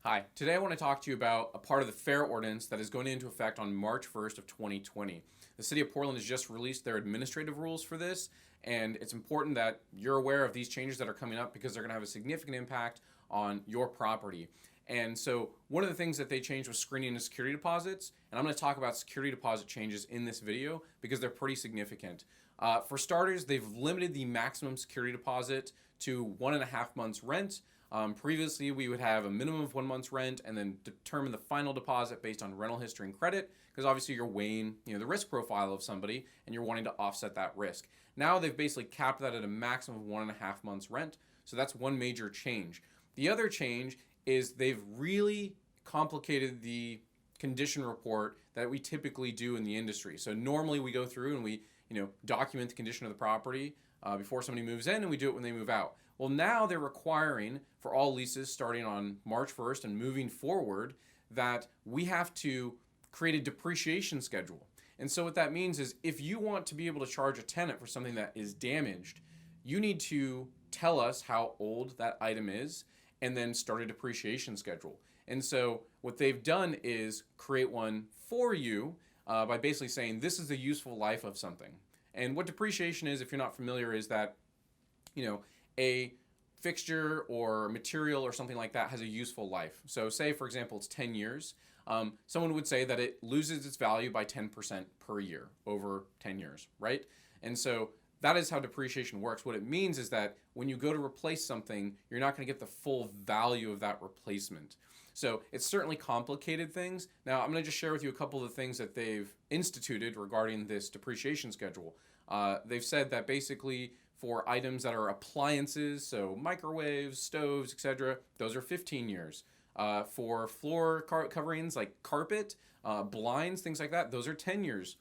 Hi, today I want to talk to you about a part of the FAIR Ordinance that is going into effect on March 1st of 2020. The City of Portland has just released their administrative rules for this, and it's important that you're aware of these changes that are coming up because they're going to have a significant impact on your property. And so one of the things that they changed was screening and security deposits, and I'm going to talk about security deposit changes in this video because they're pretty significant. For starters, they've limited the maximum security deposit to 1.5 months rent. Previously, we would have a minimum of 1 month's rent and then determine the final deposit based on rental history and credit, because obviously you're weighing the risk profile of somebody and you're wanting to offset that risk. Now they've basically capped that at a maximum of 1.5 months rent, so that's one major change. The other change is they've really complicated the condition report that we typically do in the industry. So normally we go through and we document the condition of the property before somebody moves in, and we do it when they move out. Well, now they're requiring for all leases starting on March 1st and moving forward that we have to create a depreciation schedule. And so what that means is if you want to be able to charge a tenant for something that is damaged, you need to tell us how old that item is and then start a depreciation schedule. And so what they've done is create one for you by basically saying this is the useful life of something. And what depreciation is, if you're not familiar, is that a fixture or material or something like that has a useful life. So say, for example, it's 10 years. Someone would say that it loses its value by 10% per year over 10 years, right? And so that is how depreciation works. What it means is that when you go to replace something, you're not going to get the full value of that replacement. So it's certainly complicated things. Now, I'm going to just share with you a couple of the things that they've instituted regarding this depreciation schedule. They've said that basically for items that are appliances, so microwaves, stoves, etc., those are 15 years. For floor coverings like carpet, blinds, things like that, those are 10 years.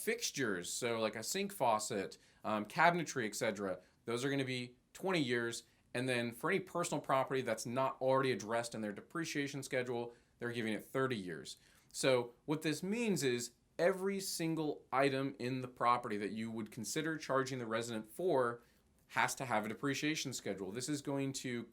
Fixtures, so like a sink faucet, cabinetry, etc., those are going to be 20 years. And then for any personal property that's not already addressed in their depreciation schedule, they're giving it 30 years. So what this means is every single item in the property that you would consider charging the resident for has to have a depreciation schedule. This is going to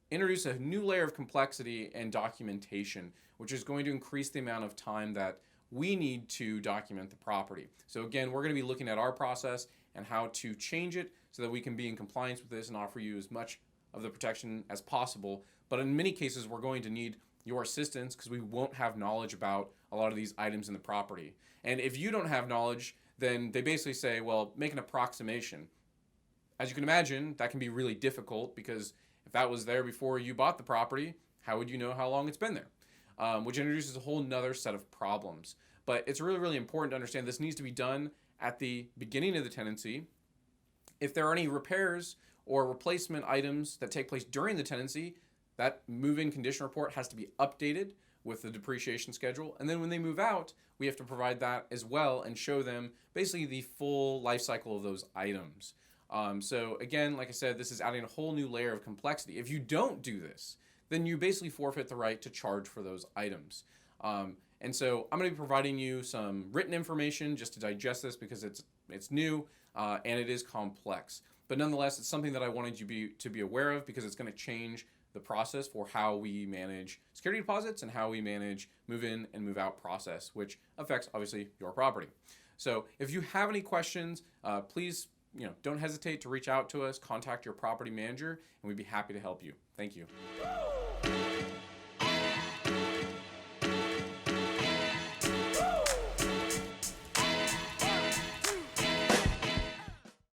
introduce a new layer of complexity and documentation, which is going to increase the amount of time that we need to document the property. So again, we're going to be looking at our process and how to change it so that we can be in compliance with this and offer you as much of the protection as possible. But in many cases, we're going to need your assistance because we won't have knowledge about a lot of these items in the property. And if you don't have knowledge, then they basically say, well, make an approximation. As you can imagine, that can be really difficult because if that was there before you bought the property, how would you know how long it's been there? Which introduces a whole nother set of problems. But it's really, really important to understand this needs to be done at the beginning of the tenancy. If there are any repairs or replacement items that take place during the tenancy, that move-in condition report has to be updated with the depreciation schedule. And then when they move out, we have to provide that as well and show them basically the full life cycle of those items. So again, like I said, this is adding a whole new layer of complexity. If you don't do this, then you basically forfeit the right to charge for those items. And so I'm going to be providing you some written information just to digest this because it's new and it is complex. But nonetheless, it's something that I wanted you to be aware of because it's going to change the process for how we manage security deposits and how we manage move-in and move-out process, which affects obviously your property. So if you have any questions, please don't hesitate to reach out to us, contact your property manager, and we'd be happy to help you. Thank you.